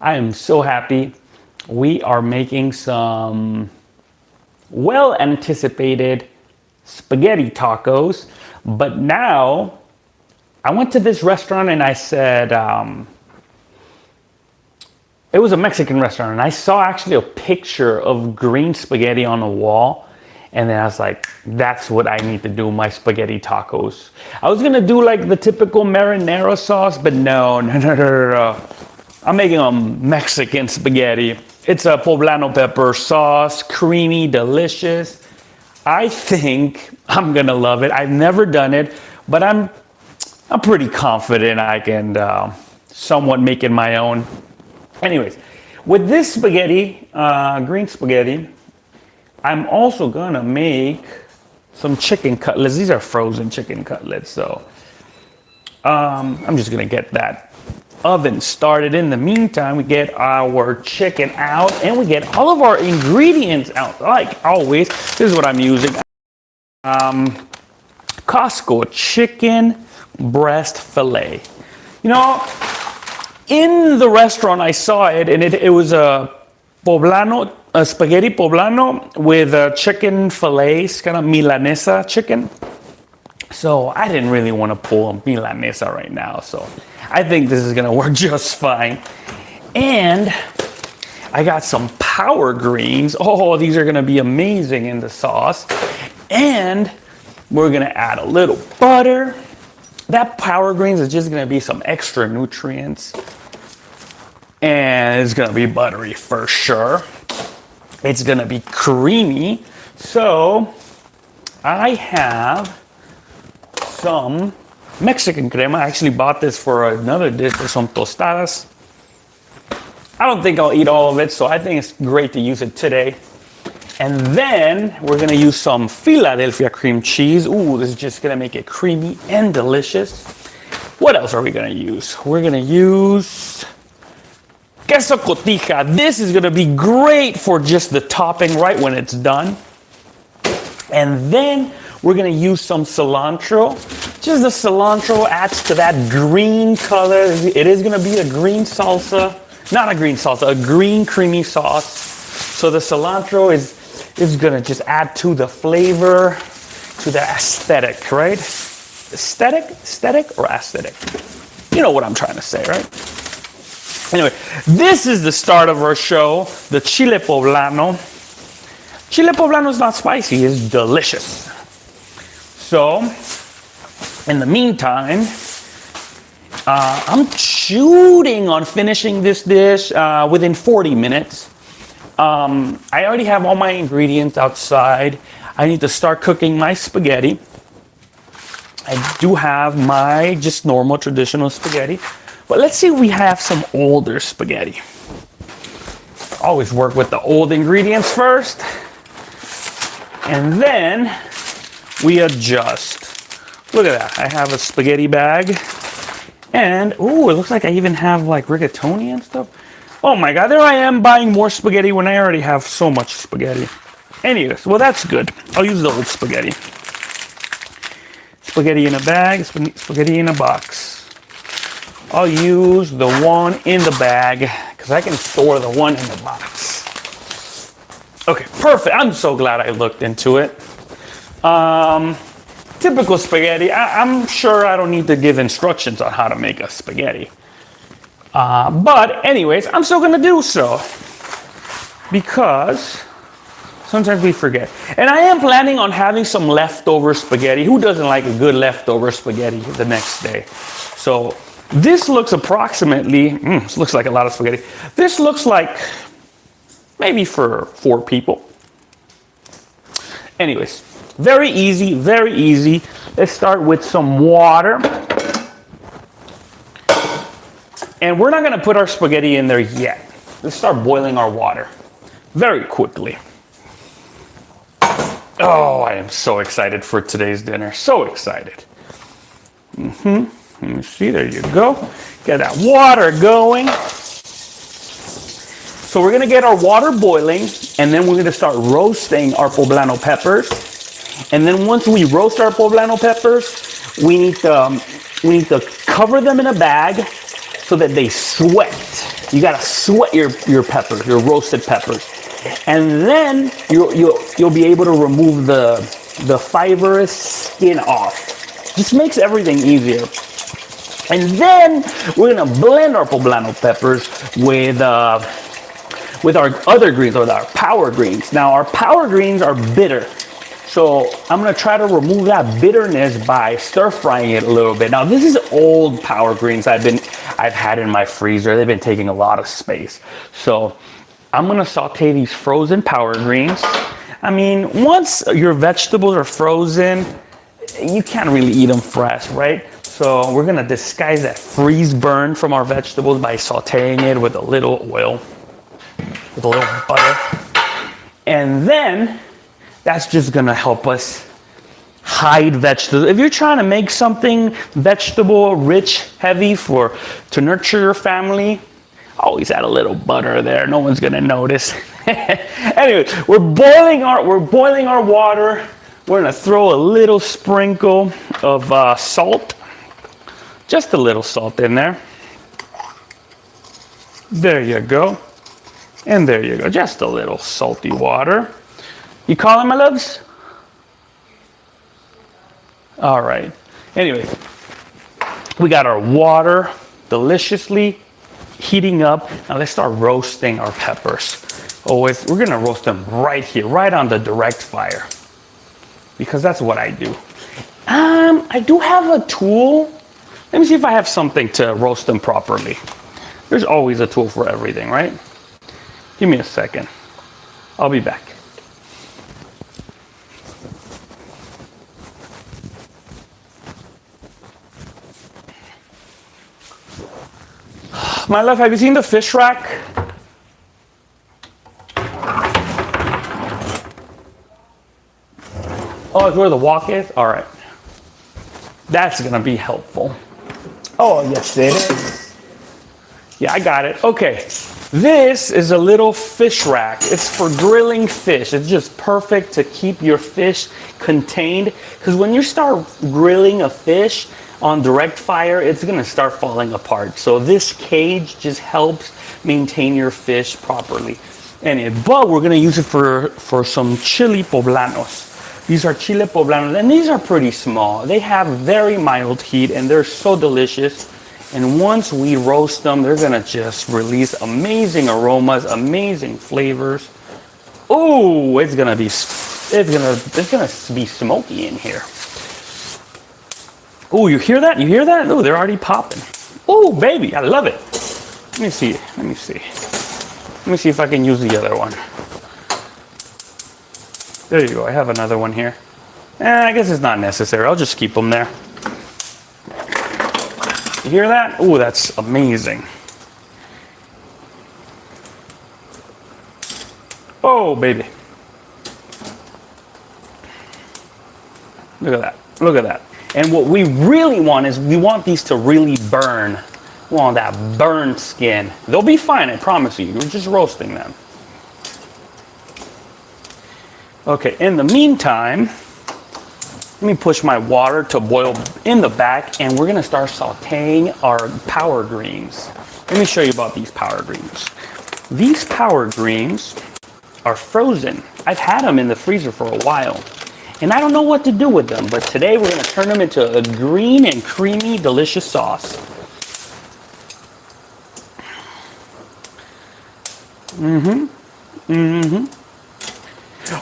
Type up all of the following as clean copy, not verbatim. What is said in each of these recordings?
I am so happy. We are making some well-anticipated spaghetti tacos, but now I went to this restaurant and I said, it was a Mexican restaurant, and I saw actually a picture of green spaghetti on the wall. And then I was like, that's what I need to do, my spaghetti tacos. I was gonna do like the typical marinara sauce, but no. I'm making a Mexican spaghetti. It's a poblano pepper sauce, creamy, delicious. I think I'm gonna love it. I've never done it, but I'm pretty confident I can somewhat make it my own. Anyways, with this spaghetti, green spaghetti, I'm also gonna make some chicken cutlets. These are frozen chicken cutlets, so I'm just gonna get that oven started. In the meantime, we get our chicken out and we get all of our ingredients out. Like always, this is what I'm using. Costco chicken breast fillet. You know, in the restaurant I saw it, and it was a poblano, a spaghetti poblano with chicken fillets, kind of milanesa chicken. So I didn't really want to pull a milanesa right now, so I think this is gonna work just fine. And I got some power greens. Oh, these are gonna be amazing in the sauce. And we're gonna add a little butter. That power greens is just gonna be some extra nutrients. And it's gonna be buttery for sure. It's gonna be creamy. So I have some Mexican crema. I actually bought this for another dish, for some tostadas. I don't think I'll eat all of it, so I think it's great to use it today. And then we're gonna use some Philadelphia cream cheese. Ooh, this is just gonna make it creamy and delicious. What else are we gonna use? We're gonna use queso cotija. This is gonna be great for just the topping right when it's done. And then we're gonna use some cilantro. Just the cilantro adds to that green color. It is gonna be a green salsa. Not a green salsa, a green creamy sauce. So the cilantro is gonna just add to the flavor, to the aesthetic, right? Aesthetic or aesthetic? You know what I'm trying to say, right? Anyway, this is the start of our show, the chile poblano. Chile poblano is not spicy, it's delicious. So, in the meantime, I'm shooting on finishing this dish within 40 minutes. I already have all my ingredients outside. I need to start cooking my spaghetti. I do have my just normal traditional spaghetti. But let's see if we have some older spaghetti. Always work with the old ingredients first. And then we adjust. Look at that. I have a spaghetti bag. And, ooh, it looks like I even have like rigatoni and stuff. Oh my God, there I am buying more spaghetti when I already have so much spaghetti. Anyways, well, that's good. I'll use the old spaghetti. Spaghetti in a bag, spaghetti in a box. I'll use the one in the bag because I can store the one in the box. Okay, perfect. I'm so glad I looked into it. Typical spaghetti. I'm sure I don't need to give instructions on how to make a spaghetti. But anyways, I'm still gonna do so because sometimes we forget. And I am planning on having some leftover spaghetti. Who doesn't like a good leftover spaghetti the next day? So this looks approximately, this looks like a lot of spaghetti. This looks like maybe for 4 people. Anyways, very easy, very easy. Let's start with some water. And we're not gonna put our spaghetti in there yet. Let's start boiling our water very quickly. Oh, I am so excited for today's dinner. So excited. Let me see, there you go. Get that water going. So we're gonna get our water boiling, and then we're gonna start roasting our poblano peppers. And then once we roast our poblano peppers, we need to cover them in a bag so that they sweat. You gotta sweat your peppers, your roasted peppers. And then you'll be able to remove the fibrous skin off. Just makes everything easier. And then we're gonna blend our poblano peppers with our other greens, or our power greens. Now our power greens are bitter. So I'm gonna try to remove that bitterness by stir frying it a little bit. Now this is old power greens I've had in my freezer. They've been taking a lot of space. So I'm gonna saute these frozen power greens. I mean, once your vegetables are frozen, you can't really eat them fresh, right? So we're gonna disguise that freeze burn from our vegetables by sauteing it with a little oil, with a little butter. And then that's just gonna help us hide vegetables. If you're trying to make something vegetable rich, heavy to nurture your family, always add a little butter there. No one's gonna notice. Anyway, we're boiling our water. We're gonna throw a little sprinkle of salt, just a little salt in there. There you go. And there you go, just a little salty water. You calling, my loves? All right. Anyway, we got our water deliciously heating up. Now let's start roasting our peppers. We're gonna roast them right here, right on the direct fire, because that's what I do. I do have a tool. Let me see if I have something to roast them properly. There's always a tool for everything, right? Give me a second. I'll be back. My love, have you seen the fish rack? Oh, it's where the wok is? All right. That's gonna be helpful. Oh, yes it is. Yeah, I got it. Okay. This is a little fish rack. It's for grilling fish. It's just perfect to keep your fish contained, because when you start grilling a fish on direct fire, it's gonna start falling apart. So this cage just helps maintain your fish properly. But we're gonna use it for some chili poblanos. These are chile poblanos, and these are pretty small. They have very mild heat, and they're so delicious. And once we roast them, they're gonna just release amazing aromas, amazing flavors. Oh, it's gonna be smoky in here. Oh, you hear that? You hear that? Oh, they're already popping. Oh, baby, I love it. Let me see. Let me see if I can use the other one. There you go. I have another one here. I guess it's not necessary. I'll just keep them there. You hear that? Oh, that's amazing. Oh, baby. Look at that. Look at that. And what we really want is we want these to really burn. We want that burned skin. They'll be fine, I promise you. We're just roasting them. Okay, in the meantime, let me push my water to boil in the back, and we're gonna start sauteing our power greens. Let me show you about these power greens. These power greens are frozen. I've had them in the freezer for a while, and I don't know what to do with them, but today we're gonna turn them into a green and creamy, delicious sauce.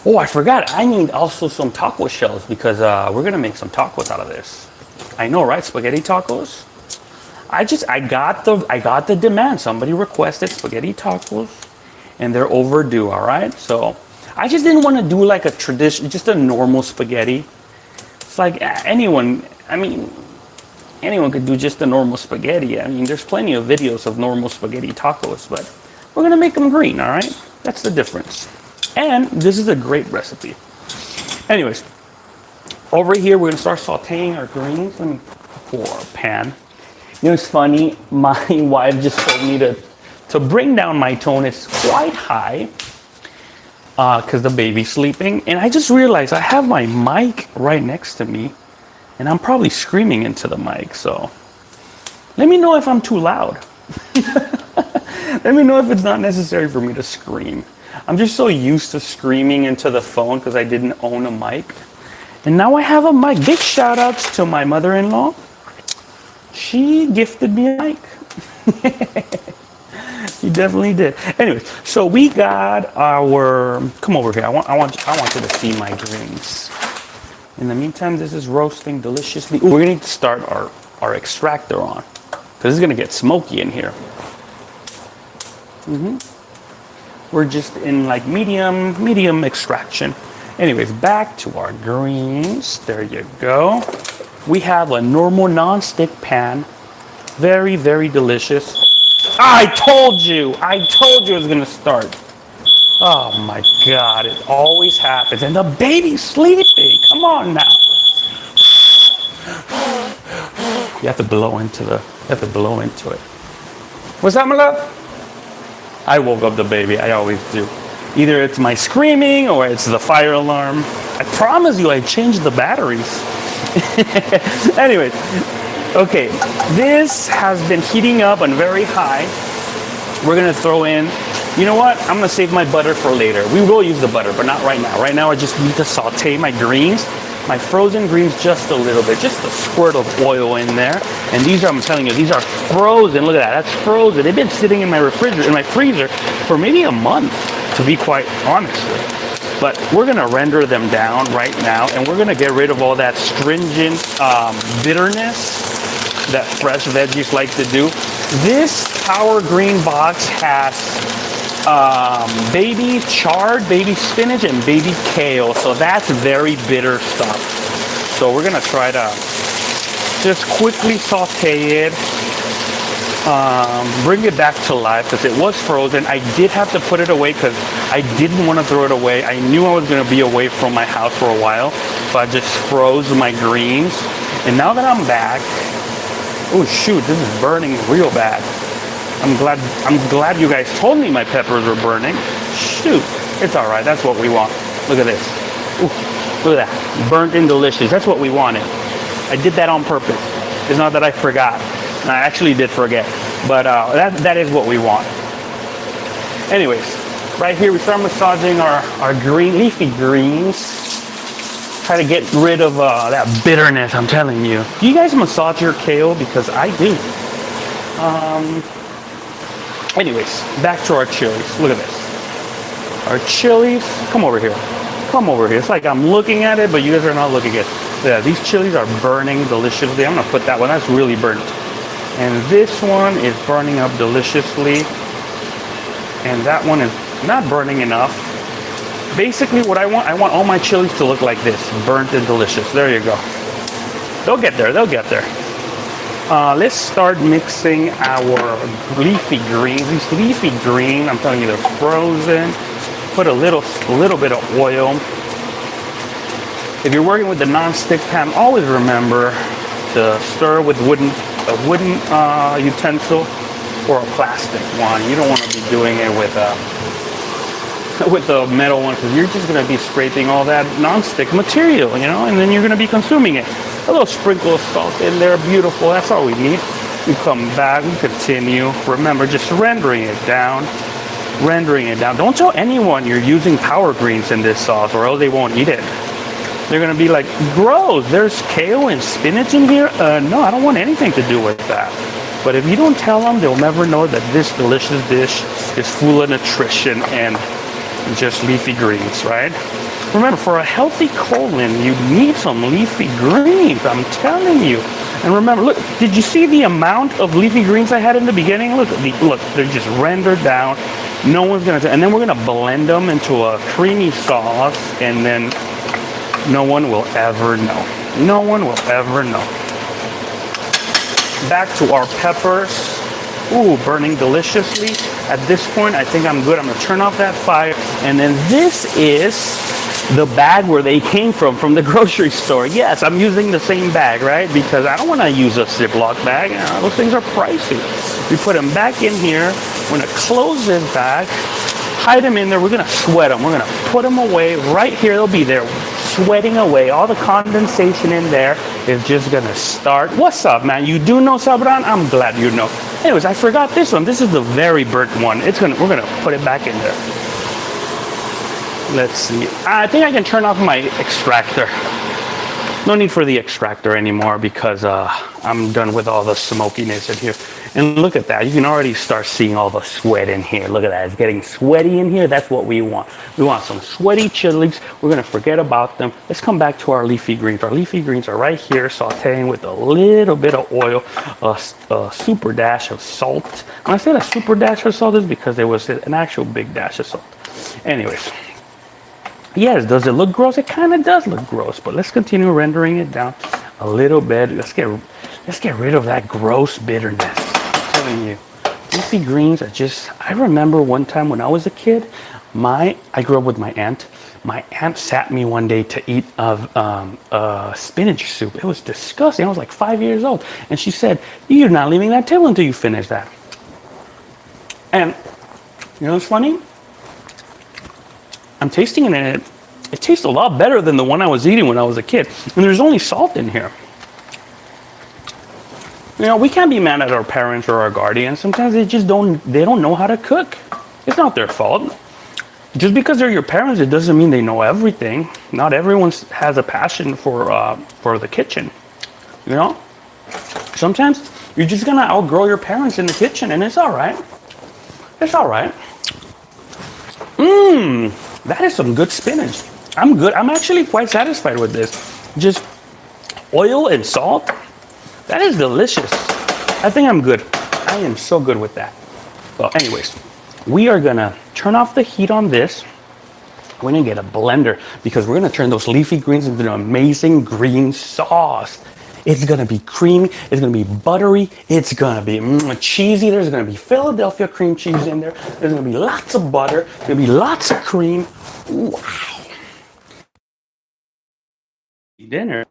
Oh, I forgot. I need also some taco shells, because we're gonna make some tacos out of this. I know, right? Spaghetti tacos. I got the demand. Somebody requested spaghetti tacos, and they're overdue. All right. So I just didn't want to do like a tradition, just a normal spaghetti. It's like anyone. I mean, anyone could do just a normal spaghetti. I mean, there's plenty of videos of normal spaghetti tacos, but we're gonna make them green. All right. That's the difference. And this is a great recipe. Anyways, over here, we're gonna start sauteing our greens. Let me pour a pan. You know, it's funny, my wife just told me to bring down my tone. It's quite high, because the baby's sleeping. And I just realized I have my mic right next to me, and I'm probably screaming into the mic. So let me know if I'm too loud. Let me know if it's not necessary for me to scream. I'm just so used to screaming into the phone because I didn't own a mic. And now I have a mic. Big shout outs to my mother-in-law. She gifted me a mic. She definitely did. Anyway, so we got our, come over here. I want you to see my greens. In the meantime, this is roasting deliciously. Ooh, we're gonna need to start our extractor on because it's gonna get smoky in here. We're just in like medium extraction. Anyways, back to our greens. There you go. We have a normal non-stick pan. Very, very delicious. I told you it was gonna start. Oh my God, it always happens. And the baby's sleeping. Come on now. You have to blow into it. What's that, my love? I woke up the baby, I always do. Either it's my screaming or it's the fire alarm. I promise you I changed the batteries. Anyways, okay, this has been heating up on very high. We're gonna throw in, you know what? I'm gonna save my butter for later. We will use the butter, but not right now. Right now I just need to saute my greens, my frozen greens just a little bit, just a squirt of oil in there. And these are, I'm telling you, these are frozen. Look at that, that's frozen. They've been sitting in my refrigerator, in my freezer for maybe a month, to be quite honest. But we're gonna render them down right now, and we're gonna get rid of all that stringent bitterness that fresh veggies like to do. This Power Green box has baby chard, baby spinach, and baby kale. So that's very bitter stuff. So we're gonna try to just quickly saute it, bring it back to life because it was frozen. I did have to put it away because I didn't want to throw it away. I knew I was gonna be away from my house for a while, so I just froze my greens. And now that I'm back, oh shoot, this is burning real bad. I'm glad you guys told me my peppers were burning. Shoot, it's all right. That's what we want. Look at this. Ooh, look at that. Burnt and delicious. That's what we wanted. I did that on purpose. It's not that I forgot. And I actually did forget. But that is what we want. Anyways, right here we start massaging our green, leafy greens. Try to get rid of that bitterness, I'm telling you. Do you guys massage your kale? Because I do. Anyways, back to our chilies. Look at this. Our chilies, come over here. Come over here. It's like I'm looking at it, but you guys are not looking at it. Yeah, these chilies are burning deliciously. I'm gonna put that one, that's really burnt. And this one is burning up deliciously. And that one is not burning enough. Basically what I want all my chilies to look like this, burnt and delicious. There you go. They'll get there, they'll get there. Let's start mixing our leafy greens. These leafy greens, I'm telling you, they're frozen. Put a little bit of oil. If you're working with the non-stick pan, always remember to stir with a wooden utensil or a plastic one. You don't want to be doing it with the metal one because you're just going to be scraping all that non-stick material, you know, and then you're going to be consuming it. A little sprinkle of salt in there, beautiful. That's all we need. We come back, we continue. Remember, just rendering it down. Rendering it down. Don't tell anyone you're using Power Greens in this sauce or else they won't eat it. They're going to be like, gross, there's kale and spinach in here? No, I don't want anything to do with that. But if you don't tell them, they'll never know that this delicious dish is full of nutrition and just leafy greens, right? Remember, for a healthy colon, you need some leafy greens, I'm telling you. And remember, look, did you see the amount of leafy greens I had in the beginning? Look, they're just rendered down. No one's gonna, and then we're gonna blend them into a creamy sauce, and then no one will ever know. No one will ever know. Back to our peppers. Ooh, burning deliciously. At this point, I think I'm good. I'm gonna turn off that fire. And then this is the bag where they came from the grocery store. Yes, I'm using the same bag, right? Because I don't want to use a Ziploc bag. Those things are pricey. We put them back in here. We're going to close this bag, hide them in there. We're going to sweat them. We're going to put them away right here. They'll be there sweating away all the condensation in there. is just gonna start. What's up, man? You do know Sabran? I'm glad you know. Anyways, I forgot this one. This is the very burnt one. We're gonna put it back in there. Let's see. I think I can turn off my extractor. No need for the extractor anymore because I'm done with all the smokiness in here. And look at that. You can already start seeing all the sweat in here. Look at that. It's getting sweaty in here. That's what we want. We want some sweaty chilies. We're going to forget about them. Let's come back to our leafy greens. Our leafy greens are right here, sauteing with a little bit of oil, a super dash of salt. When I said a super dash of salt, is because there was an actual big dash of salt. Anyways. Yes, does it look gross? It kind of does look gross, but let's continue rendering it down a little bit. Let's get rid of that gross bitterness. I'm telling you, leafy greens are just. I remember one time when I was a kid, I grew up with my aunt. My aunt sat me one day to eat spinach soup. It was disgusting. I was like 5 years old, and she said, "You're not leaving that table until you finish that." And you know what's funny? I'm tasting it and it tastes a lot better than the one I was eating when I was a kid. And there's only salt in here. You know, we can't be mad at our parents or our guardians. Sometimes they don't know how to cook. It's not their fault. Just because they're your parents, it doesn't mean they know everything. Not everyone has a passion for the kitchen. You know? Sometimes you're just gonna outgrow your parents in the kitchen and it's all right. It's all right. That is some good spinach. I'm good. I'm actually quite satisfied with this. Just oil and salt. That is delicious. I think I'm good. I am so good with that. Well, anyways, we are gonna turn off the heat on this. We're gonna get a blender because we're gonna turn those leafy greens into an amazing green sauce. It's gonna be creamy, it's gonna be buttery, it's gonna be cheesy. There's gonna be Philadelphia cream cheese in there. There's gonna be lots of butter, there's gonna be lots of cream. Wow. Dinner.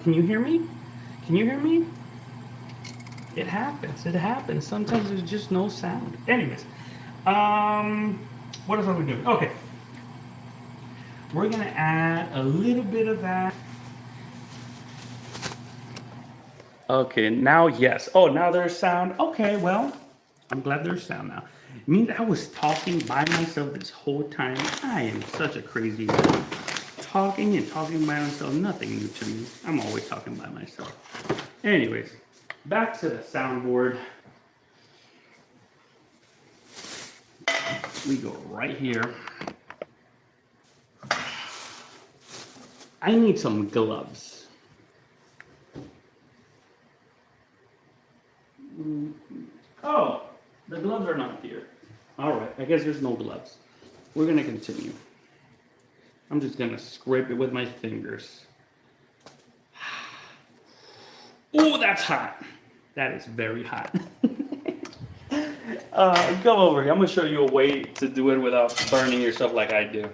Can you hear me? Can you hear me? It happens. It happens. Sometimes there's just no sound. Anyways, What else are we doing? Okay, we're gonna add a little bit of that. Okay, now yes. Oh, now there's sound. Okay, well, I'm glad there's sound now. It means I was talking by myself this whole time. I am such a crazy man. Talking and talking by myself, nothing new to me. I'm always talking by myself. Anyways, back to the soundboard. We go right here. I need some gloves. Oh, the gloves are not here. All right, I guess there's no gloves. We're gonna continue. I'm just gonna scrape it with my fingers. Oh, that's hot. That is very hot. Come over here. I'm gonna show you a way to do it without burning yourself like I do.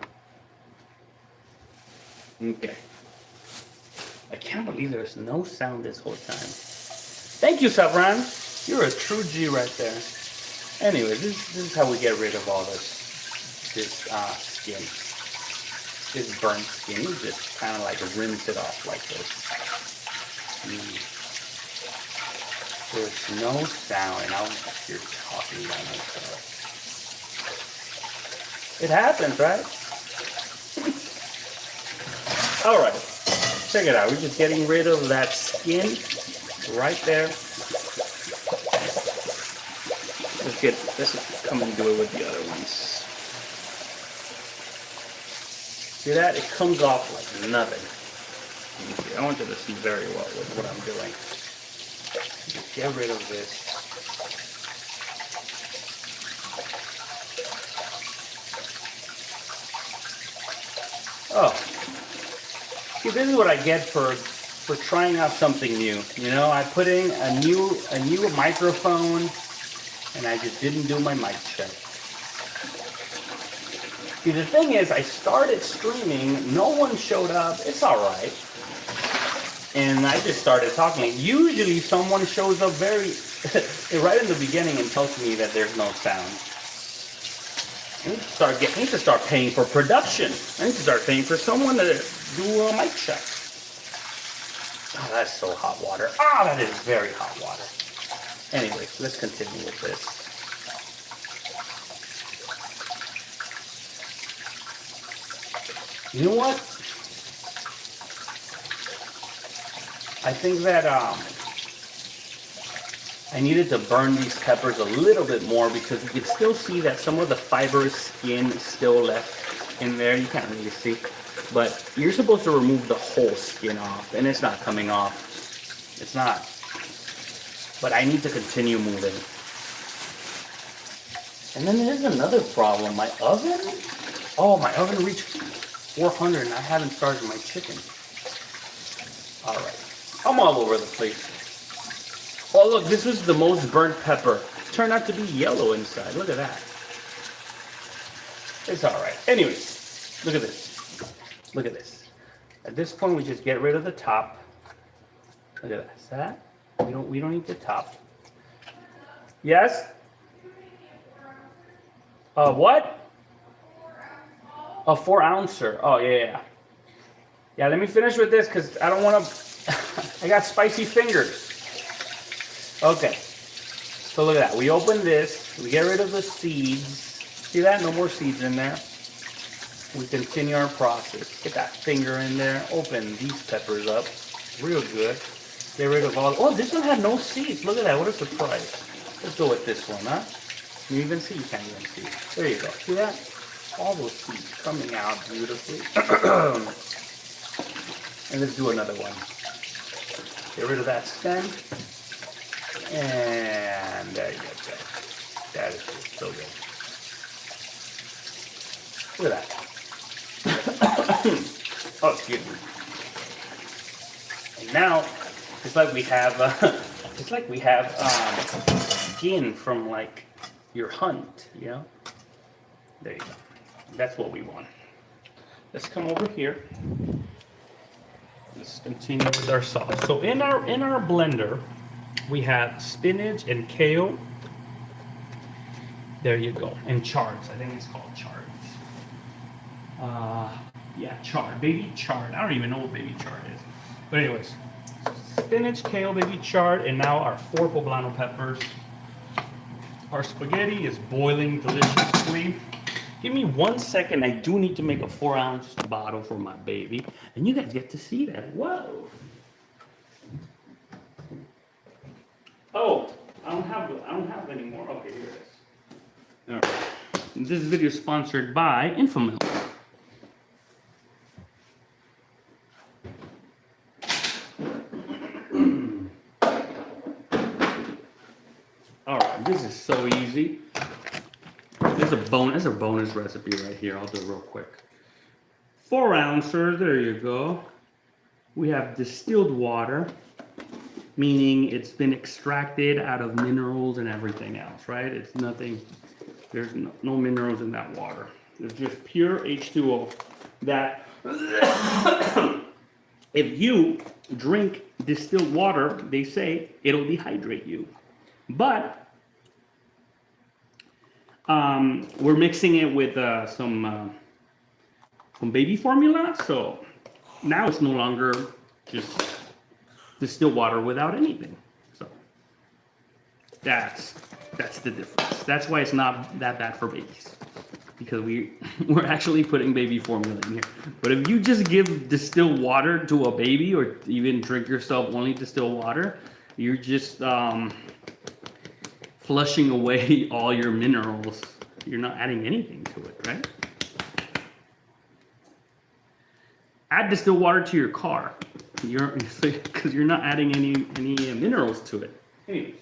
Okay. I can't believe there's no sound this whole time. Thank you, Savran. You're a true G right there. Anyway, this is how we get rid of all this skin. This burnt skin. You just kind of like rinse it off like this. There's no sound, and I'm here talking by myself. It happens, right? All right, check it out. We're just getting rid of that skin right there. Let's come and do it with the other ones. See that? It comes off like nothing. I want you to see very well with what I'm doing. Just get rid of this. Oh, see, this is what I get for trying out something new. You know, I put in a new microphone, and I just didn't do my mic check. See, the thing is, I started streaming, no one showed up. It's all right. And I just started talking. Usually someone shows up very right in the beginning and tells me that there's no sound. I need to start paying for production. I need to start paying for someone to do a mic check. Oh, that's so hot water. Ah, that is very hot water. Anyway, let's continue with this. You know what? I think that I needed to burn these peppers a little bit more because you can still see that some of the fibrous skin is still left in there. You can't really see, but you're supposed to remove the whole skin off, and it's not coming off. It's not. But I need to continue moving. And then there's another problem. My oven? Oh, my oven reached 400 and I haven't started my chicken. All right. I'm all over the place. Oh, look, this was the most burnt pepper. It turned out to be yellow inside. Look at that. It's all right. Anyways, look at this. Look at this. At this point, we just get rid of the top. Look at that. See that? We don't need the top. Yes? What? A 4-ouncer. Oh, yeah. Yeah, let me finish with this because I don't want to... I got spicy fingers. Okay. So look at that. We open this. We get rid of the seeds. See that? No more seeds in there. We continue our process. Get that finger in there. Open these peppers up. Real good. Get rid of all... Oh, this one had no seeds. Look at that. What a surprise. Let's go with this one, huh? Can you even see? You can't even see. There you go. See that? All those seeds coming out beautifully. And let's do another one. Get rid of that stem. And there you go. That is just so good. Look at that. Oh, excuse me. And now, it's like we have skin from like your hunt, you know? There you go. That's what we want. Let's come over here. Let's continue with our sauce. So in our blender, we have spinach and kale. There you go. And chards. I think it's called chards. Yeah, chard. Baby chard. I don't even know what baby chard is. But anyways, spinach, kale, baby chard, and now our 4 poblano peppers. Our spaghetti is boiling deliciously. Give me 1 second. I do need to make a 4-ounce bottle for my baby. And you guys get to see that. Whoa. Oh, I don't have any more. Okay, here it is. All right. This video is sponsored by Infamil. All right, this is so easy. There's a bonus recipe right here. I'll do it real quick. 4 ounces. There you go. We have distilled water, meaning it's been extracted out of minerals and everything else, right? It's nothing. There's no minerals in that water. It's just pure H2O. That if you drink distilled water, they say it'll dehydrate you. But we're mixing it with some baby formula, so now it's no longer just distilled water without anything. So that's the difference. That's why it's not that bad for babies, because we're actually putting baby formula in here. But if you just give distilled water to a baby, or even drink yourself only distilled water, you're just flushing away all your minerals. You're not adding anything to it, right? Add distilled water to your car, because you're not adding any minerals to it. Anyways.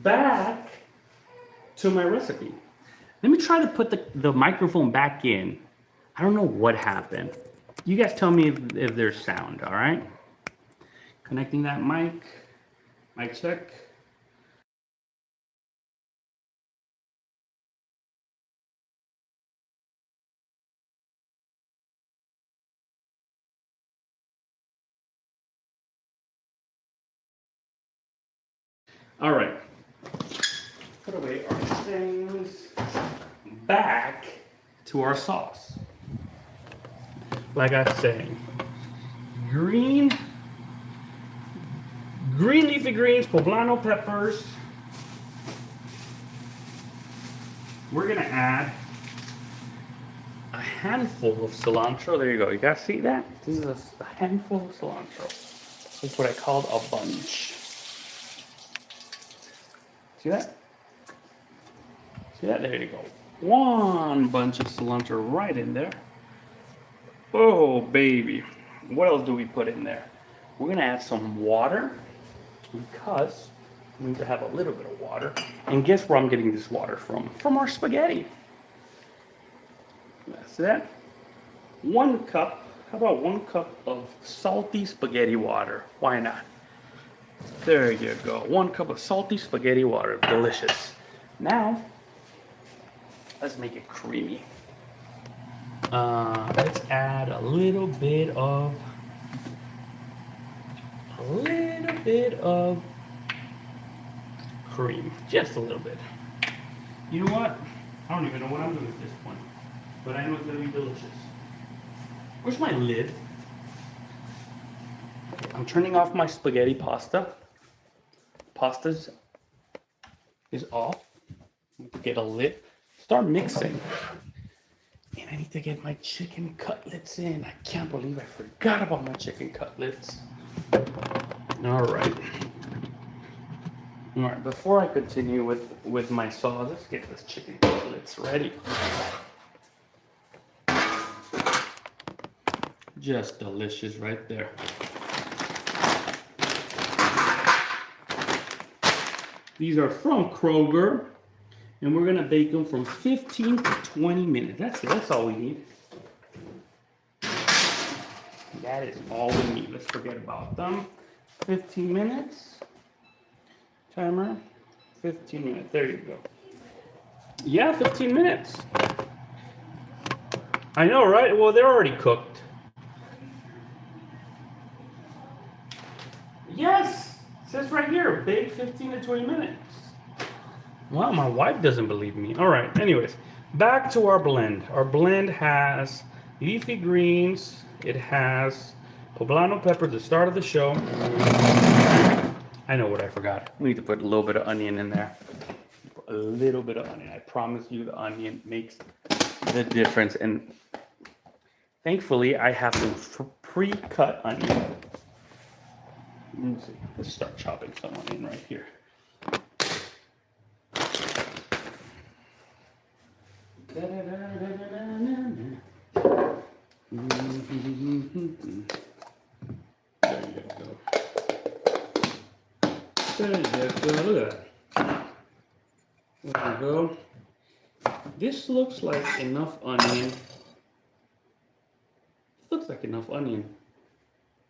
Back to my recipe. Let me try to put the microphone back in. I don't know what happened. You guys tell me if there's sound, all right? Connecting that mic check. All right. Put away our things. Back to our sauce. Like I was saying, green leafy greens, poblano peppers. We're gonna add a handful of cilantro. There you go. You guys see that? This is a handful of cilantro. That's what I called a bunch. See that? See that? There you go. 1 bunch of cilantro right in there. Oh, baby. What else do we put in there? We're going to add some water, because we need to have a little bit of water. And guess where I'm getting this water from? From our spaghetti. That's that. 1 cup. How about 1 cup of salty spaghetti water? Why not? There you go. 1 cup of salty spaghetti water. Delicious. Now, let's make it creamy. Let's add a little bit of cream. Just a little bit. You know what? I don't even know what I'm doing at this point, but I know it's gonna be delicious. Where's my lid? I'm turning off my spaghetti pasta. Pasta's is off. Get a lid. Start mixing. And I need to get my chicken cutlets in. I can't believe I forgot about my chicken cutlets. All right. All right, before I continue with my sauce, let's get this chicken cutlets ready. Just delicious right there. These are from Kroger, and we're gonna bake them from 15 to 20 minutes. That's it, that's all we need. That is all we need. Let's forget about them. 15 minutes. Timer, 15 minutes. There you go. Yeah, 15 minutes. I know, right? Well, they're already cooked. Yes, it says right here, bake 15 to 20 minutes. Well, my wife doesn't believe me. All right, anyways, back to our blend. Our blend has leafy greens. It has poblano pepper, the start of the show. I know what I forgot. We need to put a little bit of onion in there. A little bit of onion. I promise you the onion makes the difference. And thankfully, I have some pre-cut onion. Let me see. Let's start chopping some onion right here. There you go. There you go. Look at that. There you go. This looks like enough onion. Looks like enough onion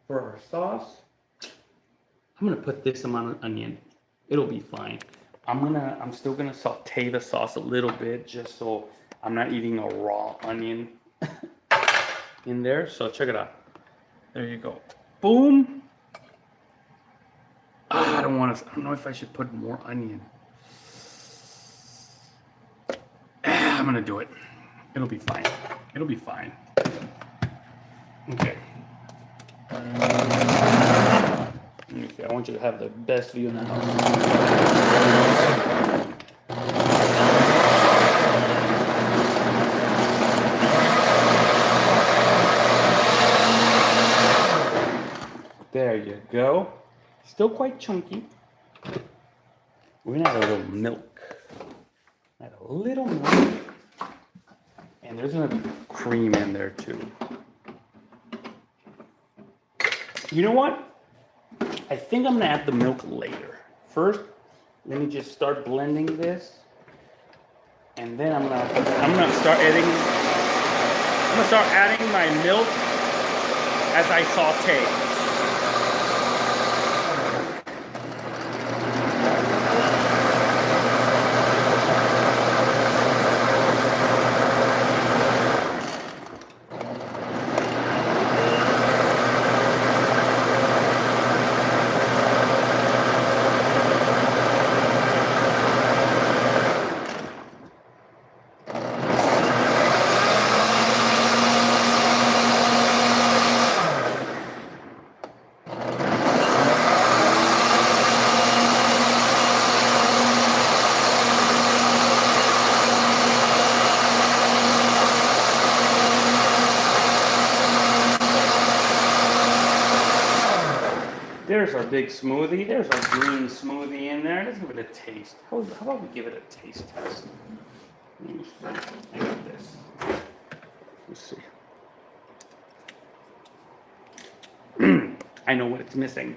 for our sauce. I'm gonna put this amount of onion. It'll be fine. I'm still gonna saute the sauce a little bit just so I'm not eating a raw onion in there. So check it out. There you go. Boom. I don't know if I should put more onion. I'm gonna do it. It'll be fine. It'll be fine. Okay. Okay, I want you to have the best view in the house. There you go. Still quite chunky. We're gonna add a little milk. Add a little milk. And there's gonna be cream in there too. You know what? I think I'm gonna add the milk later. First, let me just start blending this, and then I'm gonna start adding my milk as I saute. There's our big smoothie. There's our green smoothie in there. Let's give it a taste. How about we give it a taste test? Let me get this. Let's see. I know what it's missing.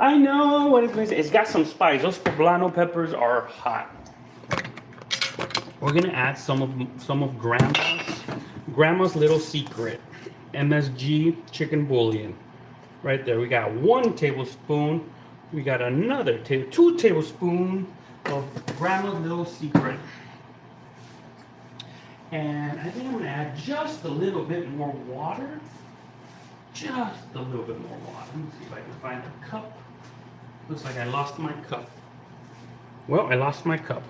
I know what it's missing. It's got some spice. Those poblano peppers are hot. We're gonna add some of grandma's little secret, MSG chicken bouillon. Right there, we got 1 tablespoon. We got another 2 tablespoons of Grandma's Little Secret. And I think I'm gonna add just a little bit more water. Just a little bit more water. Let me see if I can find a cup. Looks like I lost my cup. Well, I lost my cup.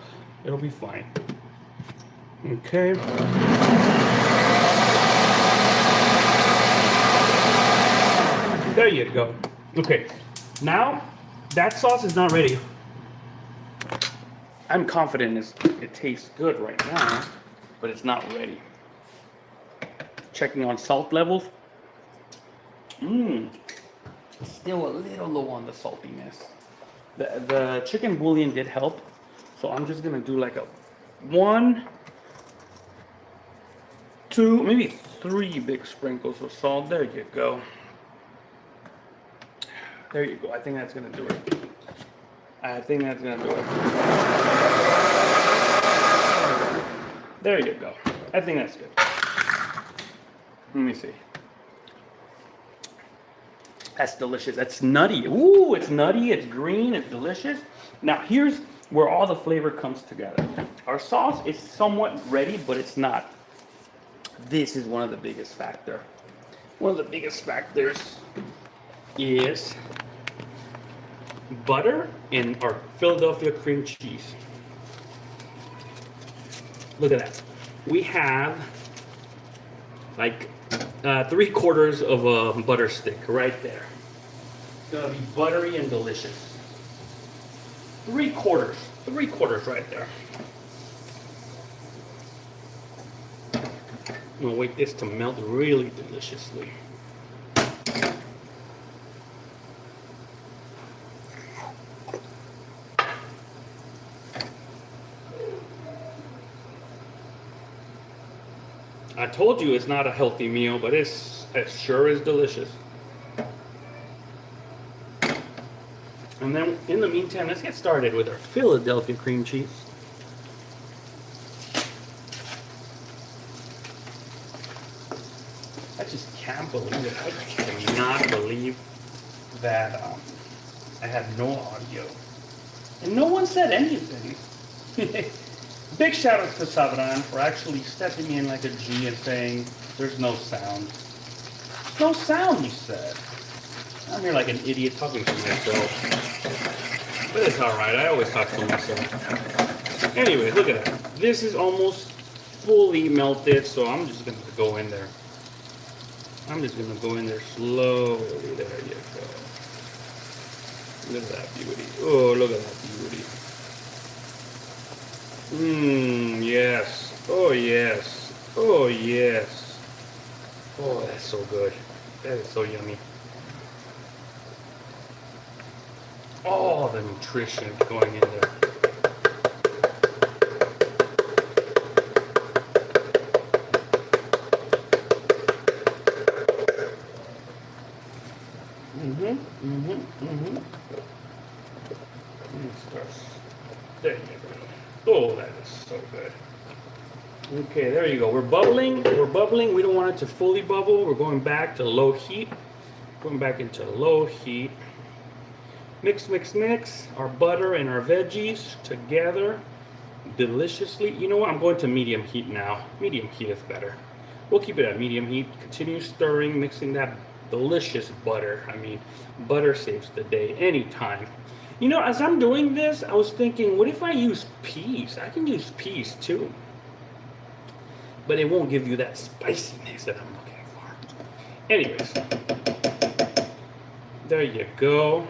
It'll be fine. Okay. There you go. Okay, now that sauce is not ready. I'm confident it tastes good right now, but it's not ready. Checking on salt levels. Still a little low on the saltiness. The chicken bouillon did help, so I'm just gonna do like a 1, 2, maybe 3 big sprinkles of salt. There you go. There you go. I think that's gonna do it. I think that's gonna do it. There you go. I think that's good. Let me see. That's delicious. That's nutty. Ooh, it's nutty. It's green. It's delicious. Now here's where all the flavor comes together. Our sauce is somewhat ready, but it's not. This is one of the biggest factor. One of the biggest factors is butter and our Philadelphia cream cheese. Look at that. We have like 3/4 of a butter stick right there. It's gonna be buttery and delicious. 3/4 right there. I'm gonna wait this to melt really deliciously. I told you it's not a healthy meal, but it sure is delicious. And then in the meantime, let's get started with our Philadelphia cream cheese. I just can't believe it. I cannot believe that I had no audio. And no one said anything. Big shout out to Sabran for actually stepping in like a G and saying, there's no sound. There's no sound, he said. I'm here like an idiot talking to myself. But it's alright, I always talk to myself. Anyway, look at that. This is almost fully melted, so I'm just going to go in there. I'm just going to go in there slowly. There you go. Look at that beauty. Oh, look at that beauty. Yes. Oh, yes. Oh, yes. Oh, that's so good. That is so yummy. All the nutrition going in there. There you go. Oh, that is so good. Okay, there you go. We're bubbling. We're bubbling. We don't want it to fully bubble. We're going back to low heat. Going back into low heat. Mix, mix, mix our butter and our veggies together deliciously. You know what? I'm going to medium heat now. Medium heat is better. We'll keep it at medium heat. Continue stirring, mixing that delicious butter. I mean, butter saves the day anytime. You know, as I'm doing this, I was thinking, what if I use peas? I can use peas too. But it won't give you that spiciness that I'm looking for. Anyways, there you go.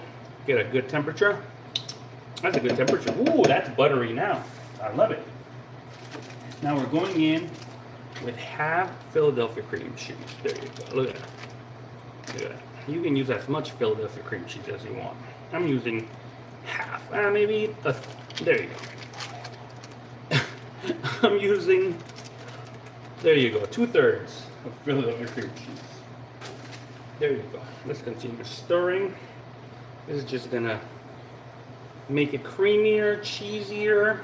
Get a good temperature. That's a good temperature. Ooh, that's buttery now. I love it. Now we're going in with half Philadelphia cream cheese. There you go. Look at that. Look at that. You can use as much Philadelphia cream cheese as you want. I'm using half. Maybe there you go. I'm using, there you go, 2/3 of Philadelphia cream cheese. There you go. Let's continue stirring. This is just gonna make it creamier, cheesier.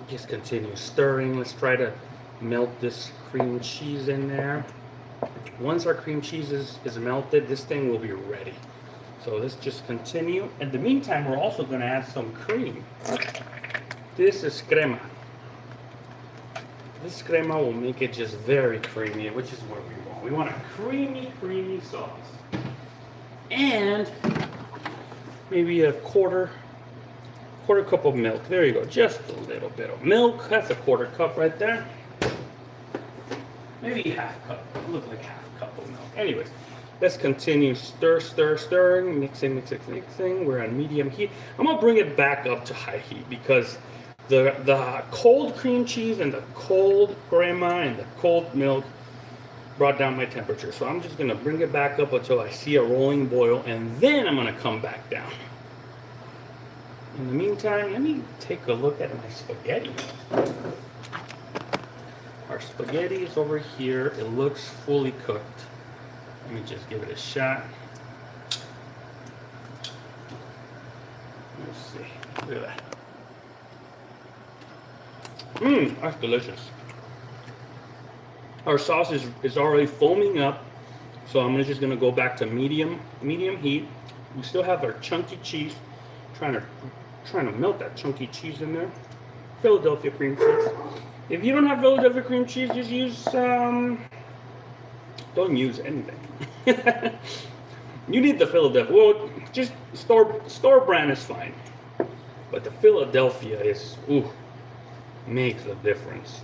Just continue stirring. Let's try to melt this cream cheese in there. Once our cream cheese is melted, this thing will be ready. So let's just continue. In the meantime, we're also gonna add some cream. This is crema. This crema will make it just very creamy, which is what we want. We want a creamy, creamy sauce. And maybe a quarter cup of milk. There you go, just a little bit of milk. That's a 1/4 cup right there. Maybe half cup. Look like half cup of milk. Anyways, let's continue stirring, mixing. We're on medium heat. I'm gonna bring it back up to high heat because the cold cream cheese and the cold crema and the cold milk brought down my temperature. So I'm just gonna bring it back up until I see a rolling boil, and then I'm gonna come back down. In the meantime, let me take a look at my spaghetti. Our spaghetti is over here. It looks fully cooked. Let me just give it a shot. Let's see. Look at that. That's delicious. Our sauce is already foaming up, so I'm just gonna go back to medium heat. We still have our chunky cheese trying to melt that chunky cheese in there. Philadelphia cream cheese. If you don't have Philadelphia cream cheese, just use don't use anything. You need the Philadelphia. Well, just store brand is fine, but the Philadelphia is makes a difference.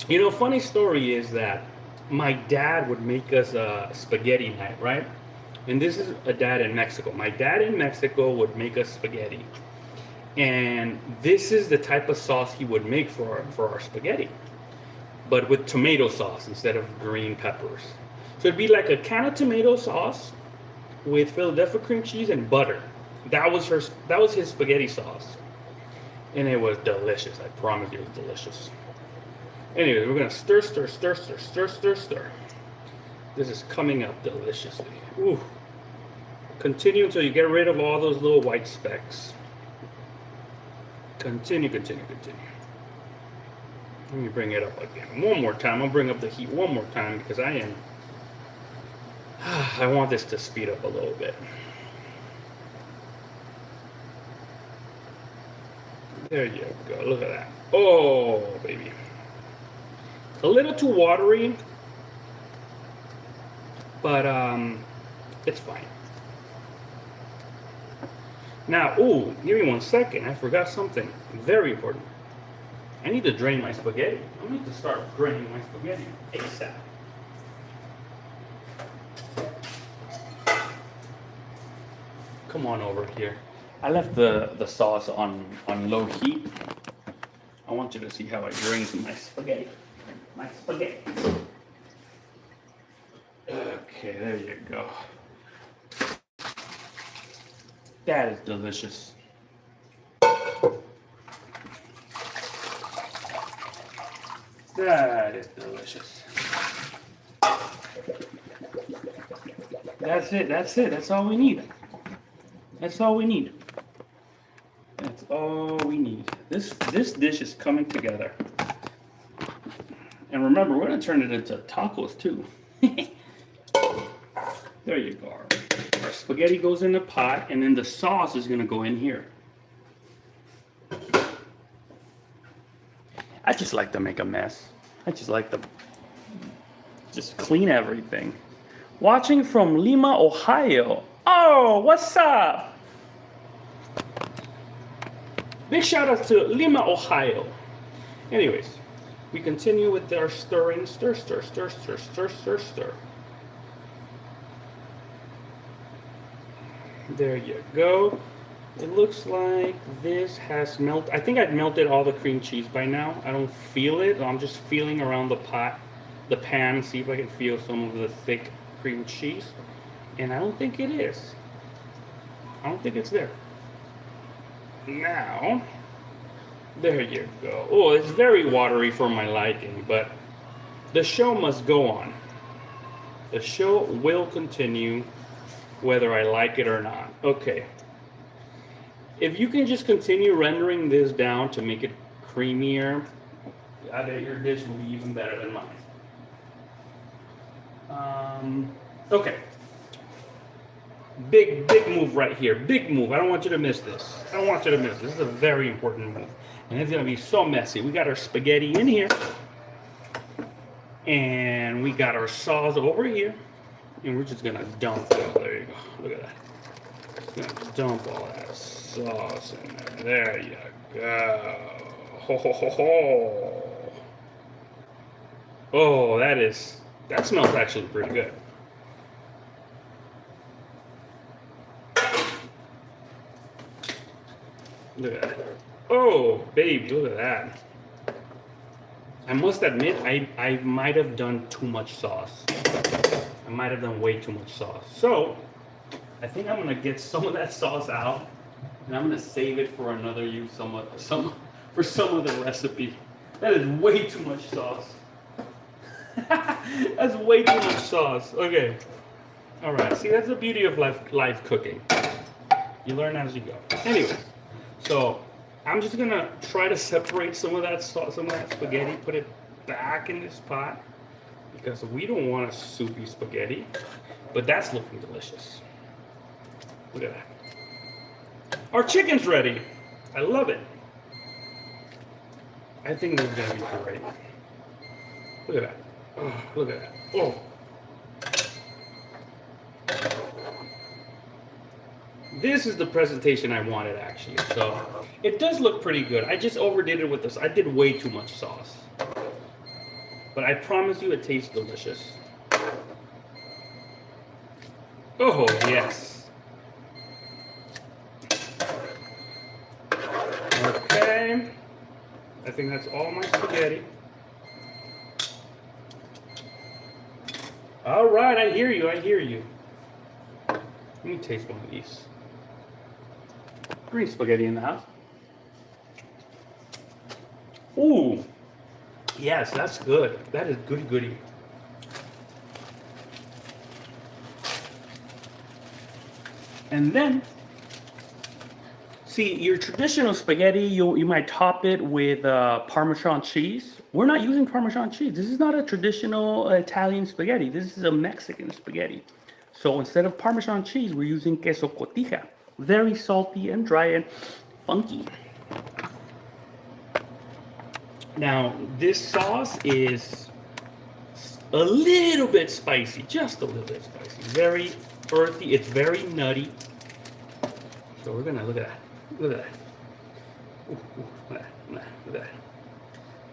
You know, funny story is that my dad would make us a spaghetti night, right? And this is a dad in Mexico. My dad in Mexico would make us spaghetti. And this is the type of sauce he would make for our spaghetti, but with tomato sauce instead of green peppers. So it'd be like a can of tomato sauce with Philadelphia cream cheese and butter. That was his spaghetti sauce. And it was delicious. I promise you it was delicious. Anyway, we're gonna stir. This is coming up deliciously. Ooh. Continue until you get rid of all those little white specks. Continue. Let me bring it up again. One more time. I'll bring up the heat one more time because I want this to speed up a little bit. There you go. Look at that. Oh, baby. A little too watery, but it's fine. Now, give me 1 second. I forgot something very important. I need to drain my spaghetti. I need to start draining my spaghetti ASAP. Come on over here. I left the sauce on low heat. I want you to see how I drain my spaghetti. Okay, there you go. That is delicious. That is delicious. That's it. That's all we need. That's all we need. This dish is coming together. And remember, we're going to turn it into tacos too. There you go. Our spaghetti goes in the pot, and then the sauce is going to go in here. I just like to make a mess. I just like to just clean everything. Watching from Lima, Ohio. Oh, what's up? Big shout out to Lima, Ohio. Anyways, we continue with our stirring. Stir. There you go. It looks like this has melted. I think I've melted all the cream cheese by now. I don't feel it. I'm just feeling around the pan, see if I can feel some of the thick cream cheese. And I don't think it is. I don't think it's there. Now, there you go. Oh, it's very watery for my liking, but the show must go on. The show will continue whether I like it or not. Okay. If you can just continue rendering this down to make it creamier, I bet your dish will be even better than mine. Okay. Big move right here. Big move. I don't want you to miss this. This is a very important move. And it's going to be so messy. We got our spaghetti in here. And we got our sauce over here. And we're just going to dump it. There you go. Look at that. Just going to dump all that sauce in there. There you go. Ho, ho, ho, ho. Oh, that smells actually pretty good. Look at that. Oh, baby, look at that. I must admit, I might have done too much sauce. I might have done way too much sauce. So, I think I'm going to get some of that sauce out, and I'm going to save it for another use, for some of the recipe. That is way too much sauce. That's way too much sauce. Okay. All right. See, that's the beauty of live cooking. You learn as you go. Anyway. So I'm just gonna try to separate some of that sauce, some of that spaghetti, put it back in this pot because we don't want a soupy spaghetti, but that's looking delicious. Look at that. Our chicken's ready. I love it. I think this is gonna be great. Look at that. Oh, look at that. Oh. This is the presentation I wanted, actually. So it does look pretty good. I just overdid it with this. I did way too much sauce. But I promise you it tastes delicious. Oh, yes. Okay. I think that's all my spaghetti. All right, I hear you, I hear you. Let me taste one of these. Green spaghetti in the house. Ooh. Yes, that's good. That is goody goody. And then, see, your traditional spaghetti, you might top it with Parmesan cheese. We're not using Parmesan cheese. This is not a traditional Italian spaghetti. This is a Mexican spaghetti. So instead of Parmesan cheese, we're using queso cotija. Very salty and dry and funky. Now, this sauce is a little bit spicy, just a little bit spicy. Very earthy, it's very nutty. So we're gonna look at that. Look at that. Ooh, look at that. Look at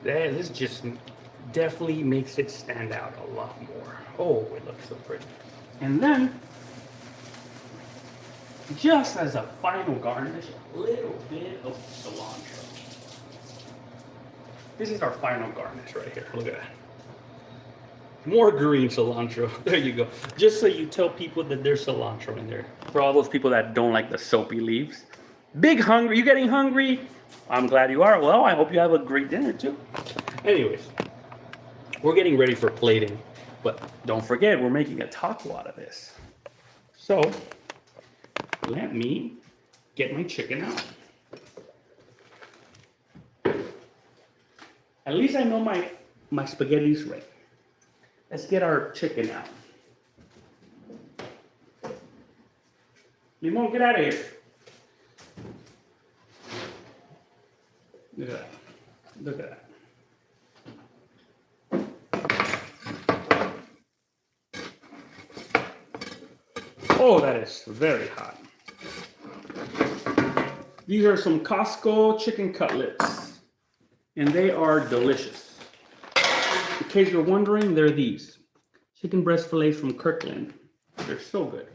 that. This just definitely makes it stand out a lot more. Oh, it looks so pretty. And then, just as a final garnish, a little bit of cilantro. This is our final garnish right here. Look at that. More green cilantro. There you go. Just so you tell people that there's cilantro in there. For all those people that don't like the soapy leaves. Big hungry. You getting hungry? I'm glad you are. Well, I hope you have a great dinner too. Anyways, we're getting ready for plating. But don't forget, we're making a taco out of this. So, let me get my chicken out. At least I know my spaghetti's ready. Let's get our chicken out. Limon, get out of here. Look at that. Look at that. Oh, that is very hot. These are some Costco chicken cutlets, and they are delicious. In case you're wondering, they're these. Chicken breast fillets from Kirkland. They're so good.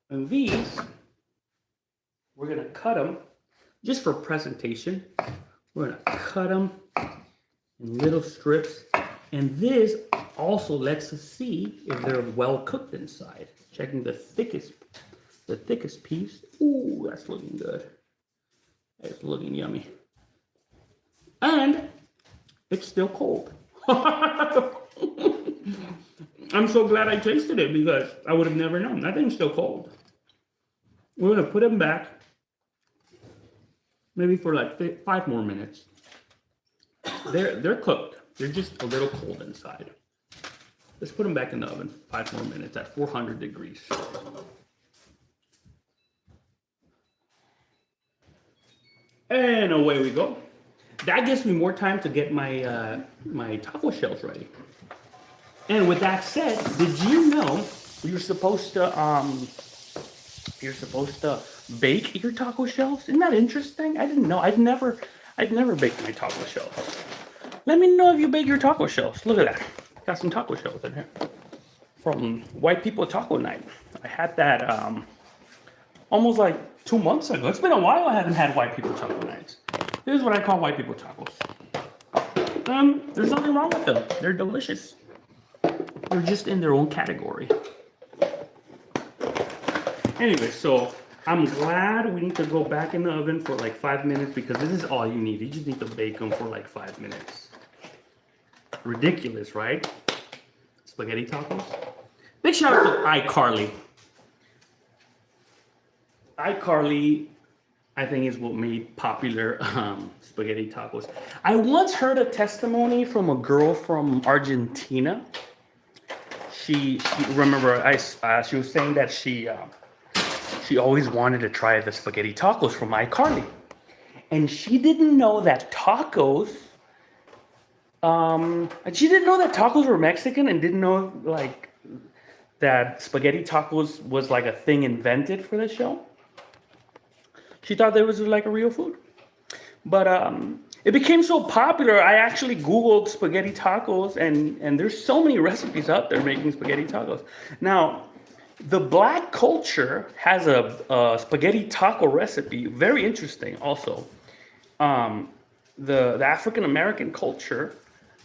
And these, we're gonna cut them just for presentation. We're gonna cut them in little strips. And this also lets us see if they're well cooked inside. Checking the thickest piece. Ooh, that's looking good. It's looking yummy. And it's still cold. I'm so glad I tasted it because I would have never known. That thing's still cold. We're gonna put them back maybe for like 5 more minutes. They're cooked. They're just a little cold inside. Let's put them back in the oven for 5 more minutes at 400 degrees. And away we go. That gives me more time to get my my taco shells ready. And with that said, did you know you're supposed to bake your taco shells? Isn't that interesting? I didn't know. I'd never baked my taco shells. Let me know if you bake your taco shells. Look at that. Got some taco shells in here from White People Taco Night. I had that almost like 2 months ago. It's been a while I haven't had White People Taco Nights. This is what I call White People tacos. There's nothing wrong with them. They're delicious. They're just in their own category. Anyway, so I'm glad we need to go back in the oven for like 5 minutes because this is all you need. You just need to bake them for like 5 minutes. Ridiculous, right? Spaghetti tacos. Big shout out to iCarly. iCarly, I think, is what made popular spaghetti tacos. I once heard a testimony from a girl from Argentina. She remember she was saying that she she always wanted to try the spaghetti tacos from iCarly. And she didn't know that tacos, and she didn't know that tacos were Mexican and didn't know like that spaghetti tacos was like a thing invented for the show. She thought there was like a real food. But it became so popular, I actually Googled spaghetti tacos, and there's so many recipes out there making spaghetti tacos. Now, the black culture has a spaghetti taco recipe, very interesting also. The African American culture,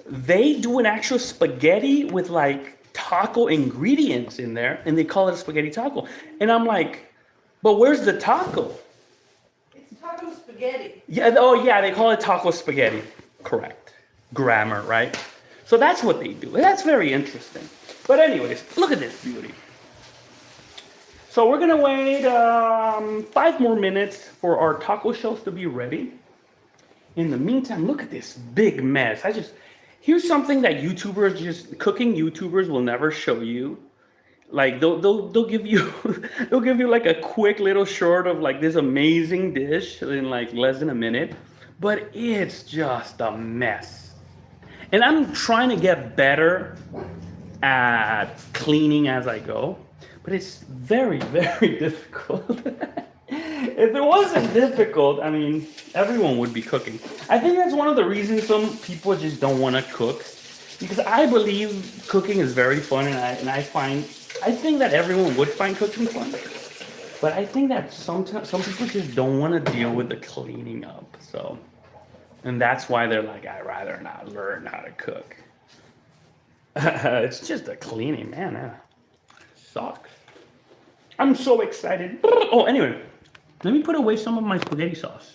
they do an actual spaghetti with like taco ingredients in there, and they call it a spaghetti taco. And I'm like, but where's the taco? It's taco spaghetti. Yeah, oh yeah, they call it taco spaghetti. Correct. Grammar, right? So that's what they do. That's very interesting. But anyways, look at this beauty. So we're gonna wait 5 more minutes for our taco shells to be ready. In the meantime, look at this big mess. Here's something that cooking YouTubers will never show you. Like they'll give you they'll give you like a quick little short of like this amazing dish in like less than a minute, but it's just a mess. And I'm trying to get better at cleaning as I go, but it's very, very difficult. If it wasn't difficult, I mean, everyone would be cooking. I think that's one of the reasons some people just don't want to cook, because I believe cooking is very fun, and I think that everyone would find cooking fun, but I think that sometimes some people just don't want to deal with the cleaning up. So, and that's why they're like, I'd rather not learn how to cook. It's just a cleaning, man. That sucks. I'm so excited. Oh, anyway, let me put away some of my spaghetti sauce.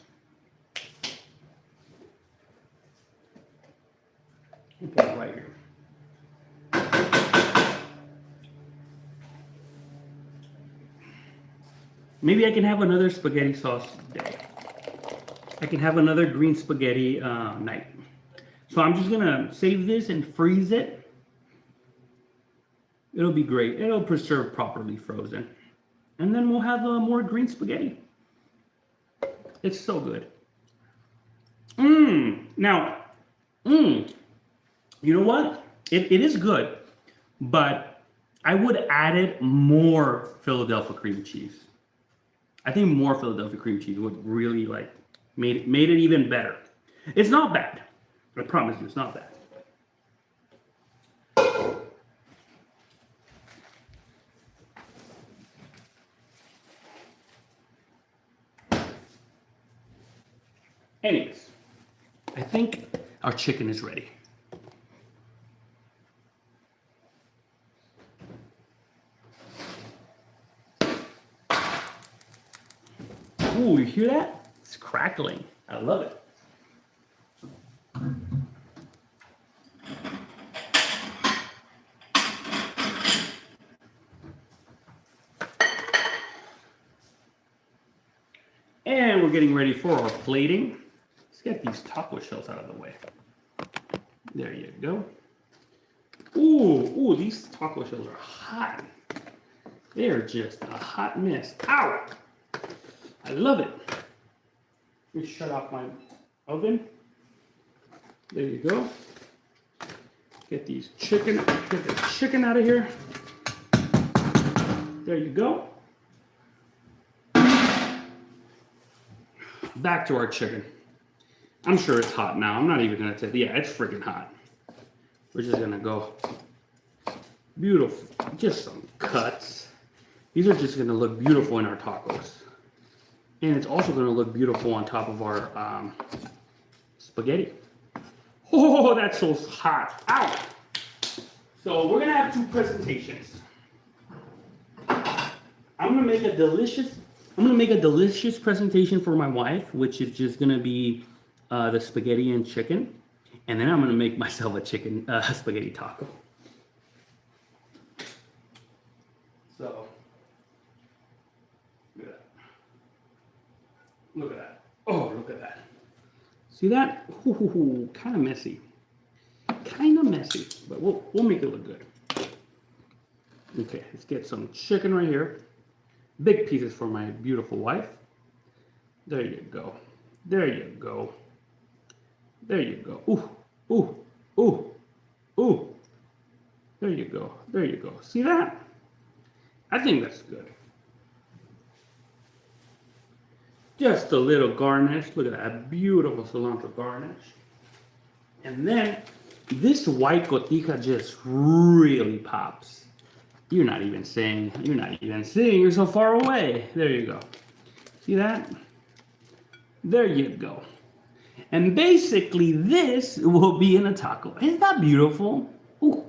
Put it right here. Maybe I can have another spaghetti sauce day. I can have another green spaghetti night. So I'm just gonna save this and freeze it. It'll be great. It'll preserve properly frozen. And then we'll have more green spaghetti. It's so good. Now, you know what? It is good, but I would add it more Philadelphia cream cheese. I think more Philadelphia cream cheese would really like made it even better. It's not bad. I promise you, it's not bad. Anyways, I think our chicken is ready. Ooh, you hear that? It's crackling. I love it. And we're getting ready for our plating. Let's get these taco shells out of the way. There you go. Ooh, these taco shells are hot. They're just a hot mess. Ow! I love it. Let me shut off my oven. There you go. Get the chicken out of here. There you go. Back to our chicken. I'm sure it's hot now. I'm not even gonna tell you. Yeah, it's freaking hot. We're just gonna go. Beautiful. Just some cuts. These are just gonna look beautiful in our tacos. And it's also gonna look beautiful on top of our spaghetti. Oh, that's so hot. Ow! So we're gonna have 2 presentations. I'm gonna make a delicious presentation for my wife, which is just gonna be the spaghetti and chicken, and then I'm gonna make myself a chicken spaghetti taco. So, look at that. Look at that. Oh, look at that. See that? Kind of messy. Kind of messy, but we'll make it look good. Okay, let's get some chicken right here. Big pieces for my beautiful wife. There you go. There you go. There you go. Ooh, ooh, ooh, ooh. There you go. There you go. See that? I think that's good. Just a little garnish. Look at that beautiful cilantro garnish. And then this white cotija just really pops. You're not even seeing. You're so far away. There you go. See that? There you go. And basically this will be in a taco. Isn't that beautiful? Ooh.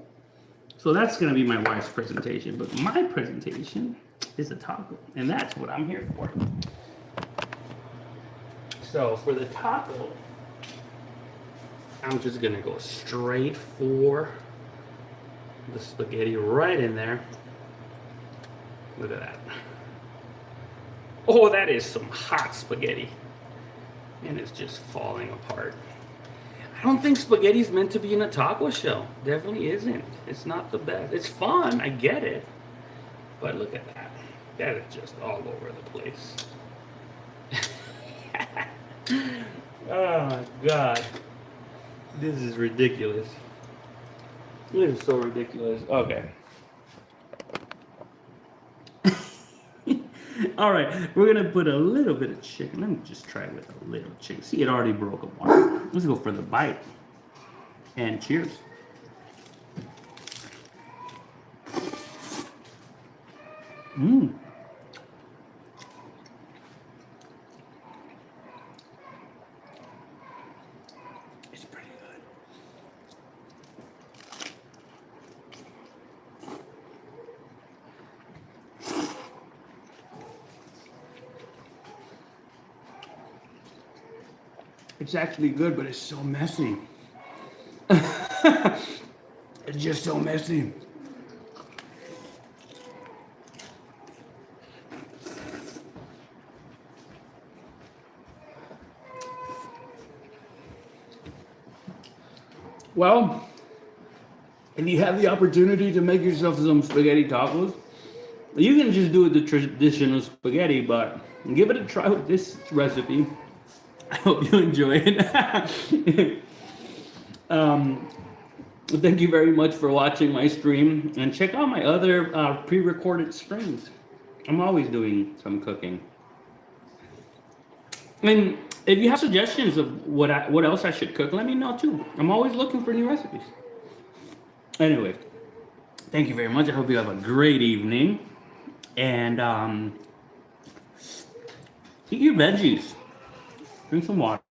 So that's gonna be my wife's presentation, but my presentation is a taco, and that's what I'm here for. So for the taco, I'm just gonna go straight for the spaghetti right in there. Look at that. Oh, that is some hot spaghetti. And it's just falling apart. I don't think spaghetti's meant to be in a taco shell. Definitely isn't. It's not the best. It's fun, I get it. But look at that. That is just all over the place. Oh my god. This is ridiculous. This is so ridiculous. Okay. All right, we're gonna put a little bit of chicken. Let me just try with a little chicken. See, it already broke apart. Let's go for the bite. And cheers. Mmm. It's pretty good. It's actually good, but it's so messy. It's just so messy. Well, if you have the opportunity to make yourself some spaghetti tacos, you can just do the traditional spaghetti, but give it a try with this recipe. I hope you enjoy it. Thank you very much for watching my stream, and check out my other pre-recorded streams. I'm always doing some cooking. And if you have suggestions of what else I should cook, let me know too. I'm always looking for new recipes. Anyway, thank you very much. I hope you have a great evening, and eat your veggies. Drink some water.